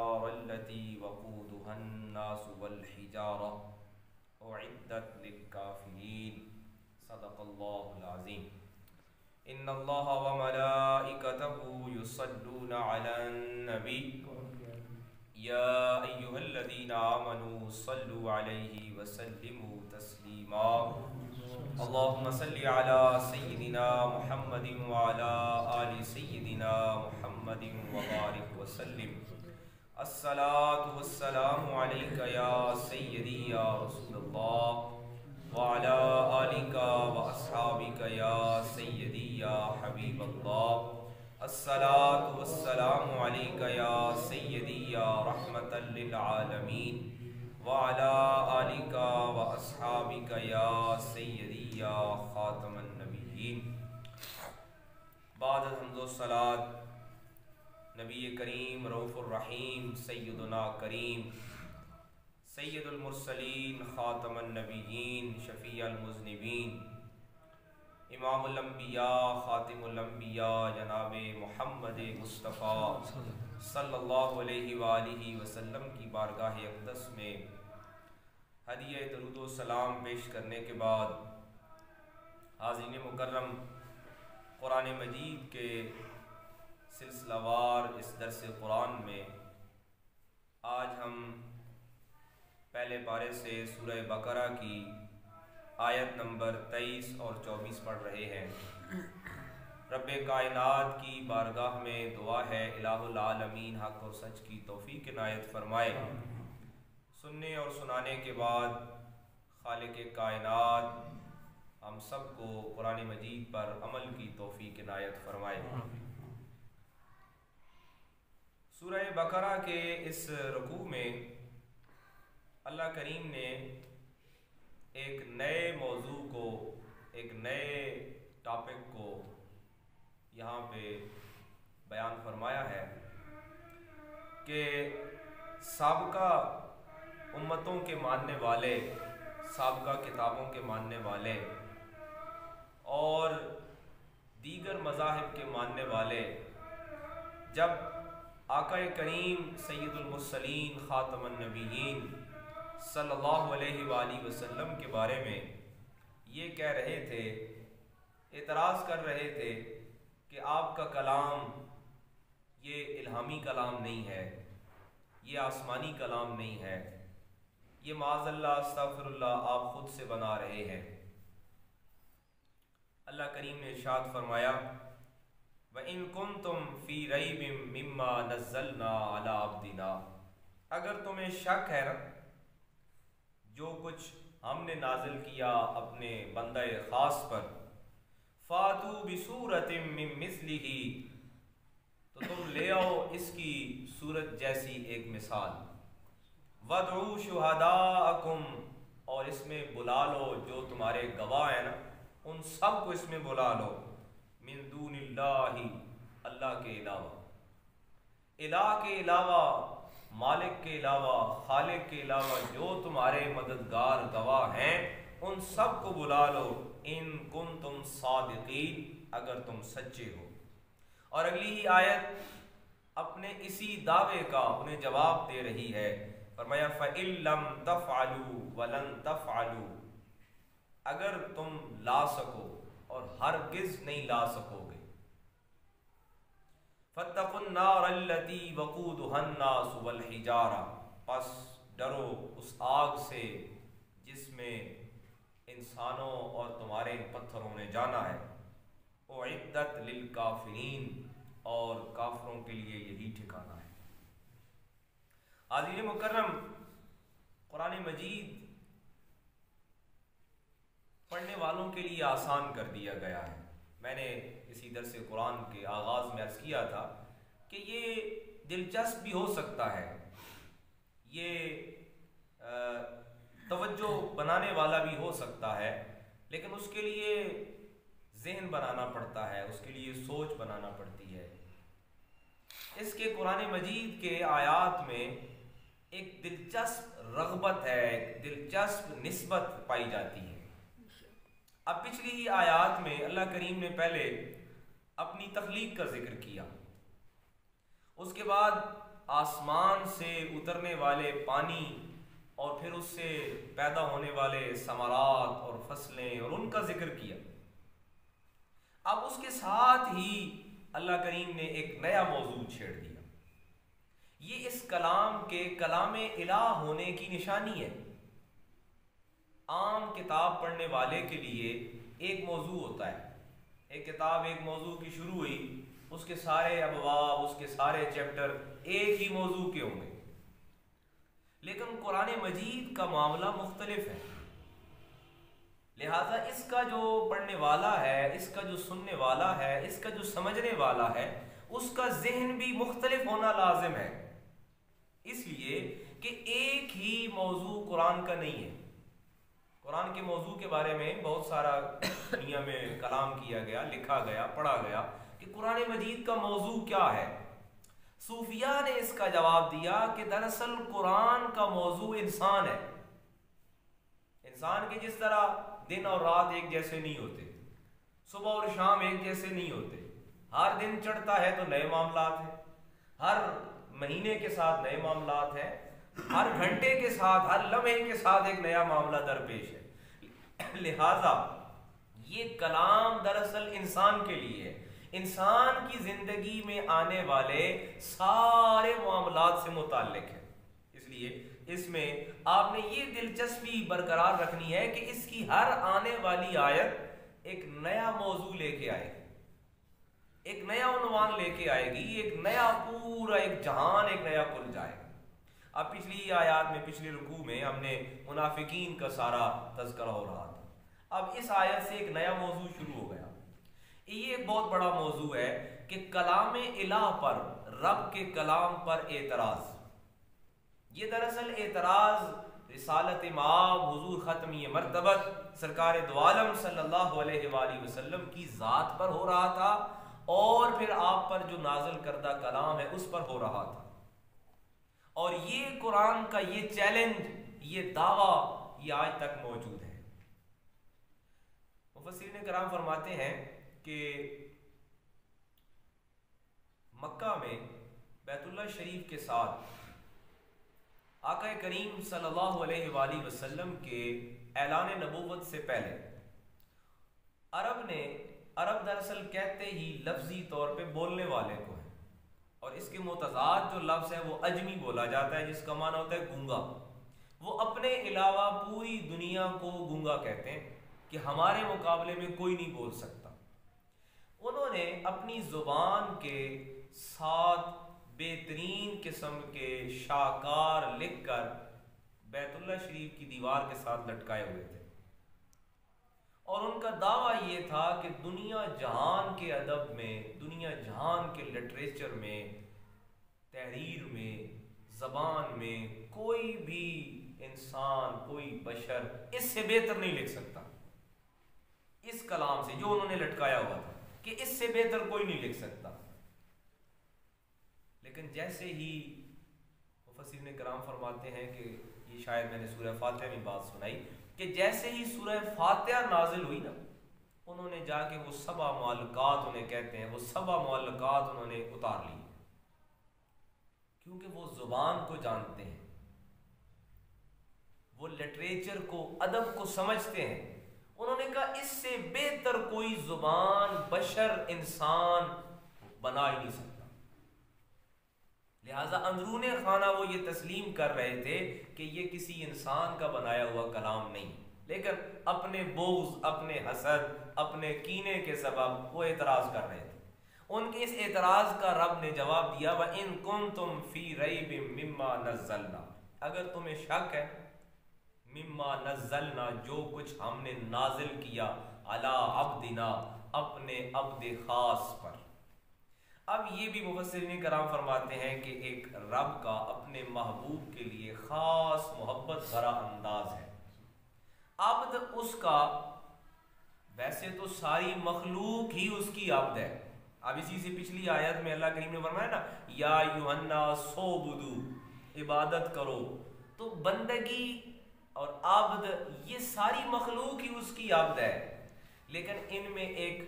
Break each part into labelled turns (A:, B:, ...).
A: النار التي وقودها الناس والحجارة أعدت للكافرين صدق الله العظيم. إن الله وملائكته يصلون على النبي يا أيها الذين آمنوا صلوا عليه وسلموا تسليما. اللهم صل على سيدنا محمد وعلى آل سيدنا محمد وبارك وسلم. الصلاة والسلام عليك يا سيدي يا رسول الله وعلى آلك وأصحابك يا سيدي يا حبيب الله. الصلاة والسلام عليك يا سيدي يا رحمة للعالمين وعلى آلك وأصحابك يا سيدي يا خاتم النبيين. بعد الحمد والصلاة نبی کریم رؤوف الرحیم سیدنا کریم سید المرسلین خاتم النبیین شفیع المذنبین امام الانبیاء خاتم الانبیاء جناب محمد مصطفیٰ صلی اللہ علیہ وآلہ وسلم کی بارگاہ اقدس میں ہدیہ درود و سلام پیش کرنے کے بعد حاضرین مکرم قرآن مجید کے سلسلہ وار اس درس قرآن میں آج ہم پہلے پارے سے سورہ بقرہ کی آیت نمبر 23 اور 24 پڑھ رہے ہیں۔ رب کائنات کی بارگاہ میں دعا ہے الہ العالمین حق اور سچ کی توفیق عنایت فرمائے۔ سننے اور سنانے کے بعد خالق کائنات ہم سب کو قرآن مجید پر عمل کی توفیق عنایت فرمائے۔ سورہ بقرہ کے اس رکوع میں اللہ کریم نے ایک نئے موضوع کو، ایک نئے ٹاپک کو یہاں پہ بیان فرمایا ہے کہ سابقہ امتوں کے ماننے والے، سابقہ کتابوں کے ماننے والے اور دیگر مذاہب کے ماننے والے جب آقا کریم سید المرسلین خاتم النبیین صلی اللہ علیہ وآلہ وسلم کے بارے میں یہ کہہ رہے تھے، اعتراض کر رہے تھے کہ آپ کا کلام یہ الہامی کلام نہیں ہے، یہ آسمانی کلام نہیں ہے، یہ معاذ اللہ استغفر اللہ آپ خود سے بنا رہے ہیں۔ اللہ کریم نے ارشاد فرمایا وَإِن كُنتُمْ فِي رَيْبٍ مِّمَّا نَزَّلْنَا عَلَىٰ عَبْدِنَا، اگر تمہیں شک ہے نا جو کچھ ہم نے نازل کیا اپنے بندہ خاص پر، فَاتُوا بِسُورَةٍ مِّن مِّثْلِهِ، تو تم لے آؤ اس کی صورت جیسی ایک مثال، وَادْعُوا شُهَدَاءَكُمْ، اور اس میں بلا لو جو تمہارے گواہ ہیں نا ان سب کو اس میں بلا لو، من دون اللہ، اللہ کے علاوہ، الہ کے علاوہ، مالک کے علاوہ، خالق کے علاوہ جو تمہارے مددگار گواہ ہیں ان سب کو بلا لو، ان کنتم صادقین، اگر تم سچے ہو۔ اور اگلی ہی آیت اپنے اسی دعوے کا انہیں جواب دے رہی ہے، فرمایا فَإِن لَّمْ تَفْعَلُوا وَلَن تَفْعَلُوا، اگر تم لا سکو اور ہرگز نہیں لا سکو گے، فَاتَّقُوا النَّارَ الَّتِي وَقُودُهَا النَّاسُ وَالْحِجَارَةُ، پس ڈرو اس آگ سے جس میں انسانوں اور تمہارے ان پتھروں نے جانا ہے، اُعِدَّتْ لِلْكَافِرِينَ، اور کافروں کے لیے یہی ٹھکانہ ہے۔ حاضرین مکرم، قرآن مجید پڑھنے والوں کے لیے آسان کر دیا گیا ہے۔ میں نے اسی درس قرآن کے آغاز میں عرض کیا تھا کہ یہ دلچسپ بھی ہو سکتا ہے، یہ توجہ بنانے والا بھی ہو سکتا ہے، لیکن اس کے لیے ذہن بنانا پڑتا ہے، اس کے لیے سوچ بنانا پڑتی ہے۔ اس کے قرآن مجید کے آیات میں ایک دلچسپ رغبت ہے، ایک دلچسپ نسبت پائی جاتی ہے۔ اب پچھلی ہی آیات میں اللہ کریم نے پہلے اپنی تخلیق کا ذکر کیا، اس کے بعد آسمان سے اترنے والے پانی اور پھر اس سے پیدا ہونے والے ثمرات اور فصلیں اور ان کا ذکر کیا، اب اس کے ساتھ ہی اللہ کریم نے ایک نیا موضوع چھیڑ دیا۔ یہ اس کلام کے کلام الہ ہونے کی نشانی ہے۔ عام کتاب پڑھنے والے کے لیے ایک موضوع ہوتا ہے، ایک کتاب ایک موضوع کی شروع ہوئی، اس کے سارے ابواب، اس کے سارے چیپٹر ایک ہی موضوع کے ہوں گے، لیکن قرآن مجید کا معاملہ مختلف ہے۔ لہٰذا اس کا جو پڑھنے والا ہے، اس کا جو سننے والا ہے، اس کا جو سمجھنے والا ہے، اس کا ذہن بھی مختلف ہونا لازم ہے، اس لیے کہ ایک ہی موضوع قرآن کا نہیں ہے۔ قرآن کے موضوع کے بارے میں بہت سارا دنیا میں کلام کیا گیا، لکھا گیا، پڑھا گیا کہ قرآن مجید کا موضوع کیا ہے۔ صوفیاء نے اس کا جواب دیا کہ دراصل قرآن کا موضوع انسان ہے۔ انسان کے جس طرح دن اور رات ایک جیسے نہیں ہوتے، صبح اور شام ایک جیسے نہیں ہوتے، ہر دن چڑھتا ہے تو نئے معاملات ہیں، ہر مہینے کے ساتھ نئے معاملات ہیں، ہر گھنٹے کے ساتھ، ہر لمحے کے ساتھ ایک نیا معاملہ درپیش ہے۔ لہذا یہ کلام دراصل انسان کے لیے ہے، انسان کی زندگی میں آنے والے سارے معاملات سے متعلق ہے۔ اس لیے اس میں آپ نے یہ دلچسپی برقرار رکھنی ہے کہ اس کی ہر آنے والی آیت ایک نیا موضوع لے کے آئے گی، ایک نیا عنوان لے کے آئے گی، ایک نیا پورا ایک جہان، ایک نیا کل جائے گا۔ اب پچھلی آیات میں، پچھلی رکوع میں ہم نے منافقین کا سارا تذکرہ ہو رہا تھا، اب اس آیت سے ایک نیا موضوع شروع ہو گیا۔ یہ ایک بہت بڑا موضوع ہے کہ کلام الہ پر، رب کے کلام پر اعتراض۔ یہ دراصل اعتراض رسالت مآب حضور ختمی مرتبت سرکار دو عالم صلی اللہ علیہ وآلہ وسلم کی ذات پر ہو رہا تھا، اور پھر آپ پر جو نازل کردہ کلام ہے اس پر ہو رہا تھا۔ اور یہ قرآن کا یہ چیلنج، یہ دعویٰ، یہ آج تک موجود ہے۔ مفسرین کرام فرماتے ہیں کہ مکہ میں بیت اللہ شریف کے ساتھ آقا کریم صلی اللہ علیہ وآلہ وسلم کے اعلان نبوت سے پہلے عرب دراصل کہتے ہی لفظی طور پہ بولنے والے کو ہے، اور اس کے متضاد جو لفظ ہے وہ اجمی بولا جاتا ہے، جس کا معنی ہوتا ہے گونگا۔ وہ اپنے علاوہ پوری دنیا کو گونگا کہتے ہیں کہ ہمارے مقابلے میں کوئی نہیں بول سکتا۔ انہوں نے اپنی زبان کے 7 بہترین قسم کے شاہکار لکھ کر بیت اللہ شریف کی دیوار کے ساتھ لٹکائے ہوئے تھے، اور ان کا دعویٰ یہ تھا کہ دنیا جہان کے ادب میں، دنیا جہان کے لٹریچر میں، تحریر میں، زبان میں کوئی بھی انسان، کوئی بشر اس سے بہتر نہیں لکھ سکتا، اس کلام سے جو انہوں نے لٹکایا ہوا تھا، کہ اس سے بہتر کوئی نہیں لکھ سکتا۔ لیکن جیسے ہی مفسرین کرام فرماتے ہیں کہ یہ شاید میں نے سورہ فاتحہ میں بات سنائی کہ جیسے ہی سورہ فاتحہ نازل ہوئی نا، انہوں نے جا کے وہ 7 معلقات انہیں کہتے ہیں، وہ 7 معلقات انہوں نے اتار لی، کیونکہ وہ زبان کو جانتے ہیں، وہ لٹریچر کو، ادب کو سمجھتے ہیں۔ انہوں نے کہا اس سے بہتر کوئی زبان بشر، انسان بنا ہی نہیں سکتا۔ لہٰذا اندرون خانہ وہ یہ تسلیم کر رہے تھے کہ یہ کسی انسان کا بنایا ہوا کلام نہیں، لیکن اپنے بغض، اپنے حسد، اپنے کینے کے سبب وہ اعتراض کر رہے تھے۔ ان کے اس اعتراض کا رب نے جواب دیا وَإِن كُنتُمْ فِي رَيْبٍ مِّمَّا نَزَّلْنَا، اگر تمہیں شک ہے مما نزلنا، جو کچھ ہم نے نازل کیا، علی عبدنا، اپنے عبد خاص پر۔ اب یہ بھی مفسرین کرام فرماتے ہیں کہ ایک رب کا اپنے محبوب کے لیے خاص محبت بھرا انداز ہے۔ عبد اس کا، ویسے تو ساری مخلوق ہی اس کی عبد ہے۔ اب اسی سے پچھلی آیت میں اللہ کریم نے فرمایا نا یا ایھا الناس اعبدوا، عبادت کرو، تو بندگی اور عبد یہ ساری مخلوق ہی اس کی عبد ہے، لیکن ان میں ایک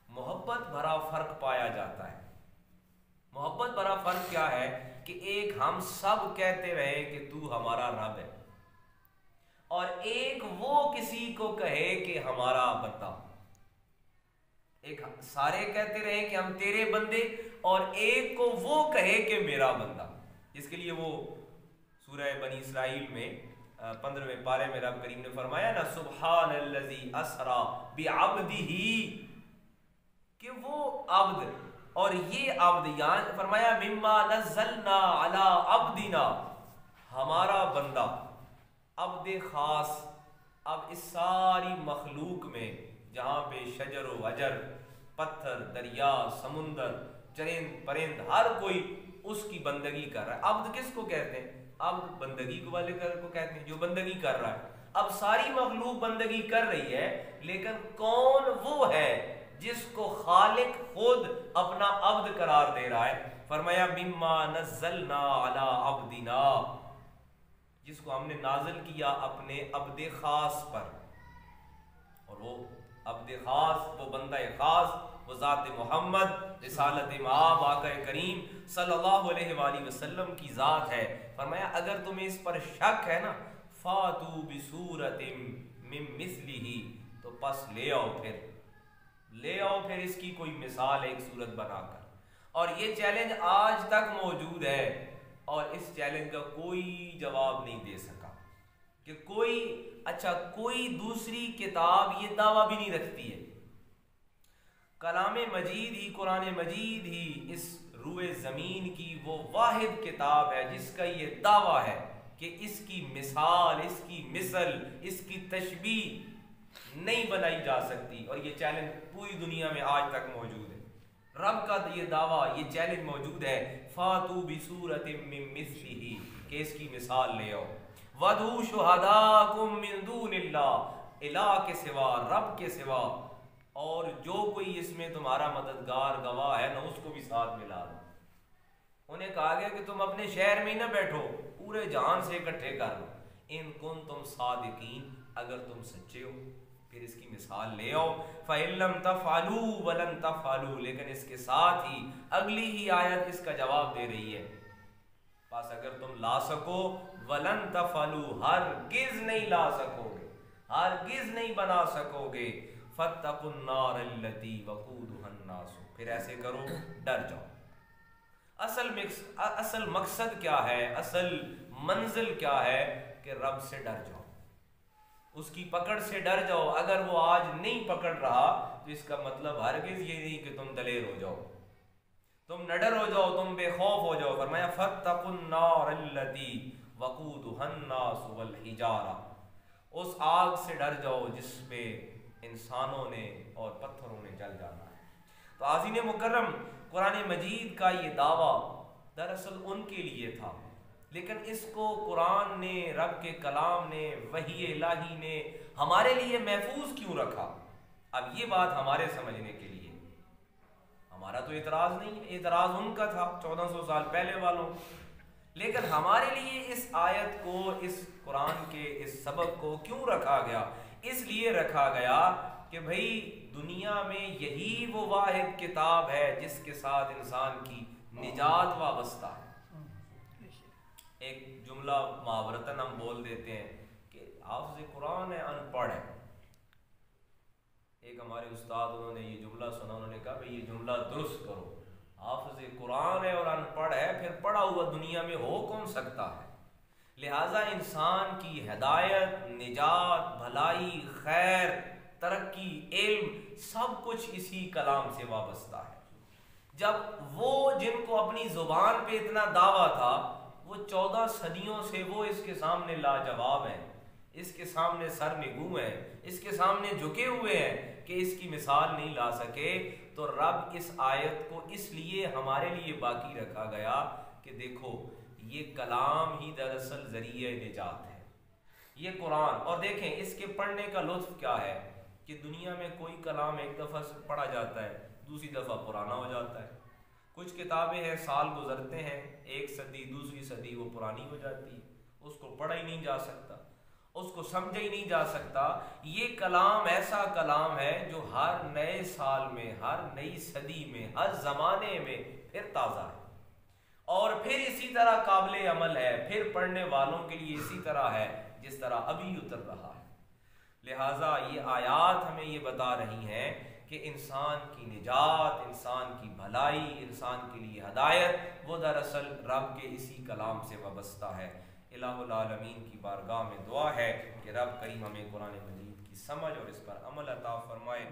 A: محبت بھرا فرق پایا جاتا ہے۔ محبت بھرا فرق کیا ہے کہ ایک ہم سب کہتے رہے کہ تو ہمارا رب ہے، اور ایک وہ کسی کو کہے کہ ہمارا بندہ۔ ایک سارے کہتے رہے کہ ہم تیرے بندے، اور ایک کو وہ کہے کہ میرا بندہ۔ اس کے لیے وہ سورہ بنی اسرائیل میں 15ویں پارے میں رب کریم نے فرمایا نا، سبحان الذی اسرا بعبدہ، کہ وہ عبد، اور یہ عبد یہاں فرمایا مما نزلنا علی عبدنا، ہمارا بندہ، عبد خاص۔ اب اس ساری مخلوق میں جہاں پہ شجر و حجر، پتھر، دریا، سمندر، چرند پرند، ہر کوئی اس کی بندگی کر رہا ہے۔ عبد کس کو کہتے ہیں؟ عبد بندگی کو والے کو کہتے ہیں، جو بندگی کر رہا ہے۔ اب ساری مخلوق بندگی کر رہی ہے، لیکن کون وہ ہے جس کو خالق خود اپنا عبد قرار دے رہا ہے؟ فرمایا مما نزلنا علی عبدنا، جس کو ہم نے نازل کیا اپنے عبد خاص پر۔ اور وہ عبد خاص، وہ بندہ خاص، وہ ذات محمد، رسالت مآب آقا کریم صلی اللہ علیہ وآلہ وسلم کی ذات ہے۔ فرمایا اگر تمہیں اس پر شک ہے نا، فاتو بصورت من مثلہ، تو پس لے آؤ پھر اس کی کوئی مثال، ایک صورت بنا کر۔ اور یہ چیلنج آج تک موجود ہے، اور اس چیلنج کا کوئی جواب نہیں دے سکا کہ کوئی دوسری کتاب یہ دعویٰ بھی نہیں رکھتی ہے۔ کلام مجید ہی، قرآن مجید ہی اس روئے زمین کی وہ واحد کتاب ہے جس کا یہ دعویٰ ہے کہ اس کی مثال، اس کی مثل، اس کی تشبیہ نہیں بنائی جا سکتی، اور یہ چیلنج پوری دنیا میں آج تک موجود ہے۔ رب کا یہ دعویٰ، یہ چیلنج موجود ہے، فاتو بصورت من مثلہ، کہ اس کی مثال لے آؤ۔ وَادْعُوا شُهَدَاءَكُم مِّن دُونِ اللَّهِ، الہ کے سوا، رب کے سوا، اور جو کوئی اس میں تمہارا مددگار گواہ ہے نا، اس کو بھی ساتھ ملا دو۔ انہیں کہا گیا کہ تم اپنے شہر میں نہ بیٹھو، پورے جہان سے اکٹھے کر لو۔ ان کنتم صادقین، اگر تم سچے ہو پھر اس کی مثال لے آؤ۔ فَإِن لَّمْ تَفْعَلُوا وَلَن تَفْعَلُوا، لیکن اس کے ساتھ ہی اگلی ہی آیت اس کا جواب دے رہی ہے، بس اگر تم لا سکو، وَلَن تَفْعَلُوا، ہرگز نہیں لا سکو گے، ہرگز نہیں بنا سکو گے۔ فَاتَّقُوا النَّارَ الَّتِي وَقُودُهَا النَّاسُ، پھر ایسے کرو، ڈر جاؤ۔ اصل مقصد کیا ہے، اصل منزل کیا ہے؟ کہ رب سے ڈر جاؤ، اس کی پکڑ سے ڈر جاؤ۔ اگر وہ آج نہیں پکڑ رہا تو اس کا مطلب ہرگز یہ نہیں کہ تم دلیر ہو جاؤ، تم نڈر ہو جاؤ، تم بے خوف ہو جاؤ۔ فرمایا فَاتَّقُوا النَّارَ الَّتِي وَقُودُهَا النَّاسُ وَالْحِجَارَةُ، اس آگ سے ڈر جاؤ جس پہ انسانوں نے اور پتھروں نے جل جانا ہے۔ تو عازمین مکرم، قرآن مجید کا یہ دعویٰ دراصل ان کے لیے تھا، لیکن اس کو قرآن نے، رب کے کلام نے، وحی الہی نے ہمارے لیے محفوظ کیوں رکھا؟ اب یہ بات ہمارے سمجھنے کے لیے، ہمارا تو اعتراض نہیں ہے، اعتراض ان کا تھا 1400 سال پہلے والوں، لیکن ہمارے لیے اس آیت کو، اس قرآن کے اس سبق کو کیوں رکھا گیا؟ اس لیے رکھا گیا کہ بھئی دنیا میں یہی وہ واحد کتاب ہے جس کے ساتھ انسان کی نجات وابستہ ہے۔ ایک جملہ محاورتاً ہم بول دیتے ہیں کہ حافظ قرآن ہے، ان پڑھ ہے۔ ایک ہمارے استاد، انہوں نے یہ جملہ سنا، انہوں نے کہا بھئی یہ جملہ درست کرو، حافظ قرآن ہے اور ان پڑھ ہے، پھر پڑھا ہوا دنیا میں ہو کون سکتا ہے؟ لہٰذا انسان کی ہدایت، نجات، بھلائی، خیر، ترقی، علم، سب کچھ اسی کلام سے وابستہ ہے۔ جب وہ جن کو اپنی زبان پہ اتنا دعویٰ تھا، وہ 14 صدیوں سے وہ اس کے سامنے لاجواب ہیں، اس کے سامنے سر نگوں ہیں، اس کے سامنے جھکے ہوئے ہیں کہ اس کی مثال نہیں لا سکے، تو رب اس آیت کو اس لیے ہمارے لیے باقی رکھا گیا کہ دیکھو یہ کلام ہی دراصل ذریعہ نجات ہے، یہ قرآن۔ اور دیکھیں اس کے پڑھنے کا لطف کیا ہے کہ دنیا میں کوئی کلام ایک دفعہ سے پڑھا جاتا ہے، دوسری دفعہ پرانا ہو جاتا ہے۔ کچھ کتابیں ہیں سال گزرتے ہیں، ایک صدی، دوسری صدی، وہ پرانی ہو جاتی ہے، اس کو پڑھا ہی نہیں جا سکتا، اس کو سمجھا ہی نہیں جا سکتا۔ یہ کلام ایسا کلام ہے جو ہر نئے سال میں، ہر نئی صدی میں، ہر زمانے میں پھر تازہ ہے، اور پھر اسی طرح قابل عمل ہے، پھر پڑھنے والوں کے لیے اسی طرح ہے جس طرح ابھی اتر رہا ہے۔ لہٰذا یہ آیات ہمیں یہ بتا رہی ہیں کہ انسان کی نجات، انسان کی بھلائی، انسان کے لیے ہدایت وہ دراصل رب کے اسی کلام سے وابستہ ہے۔ الہ العالمین کی بارگاہ میں دعا ہے کہ رب کریم ہمیں قرآن مجید کی سمجھ اور اس پر عمل عطا فرمائے۔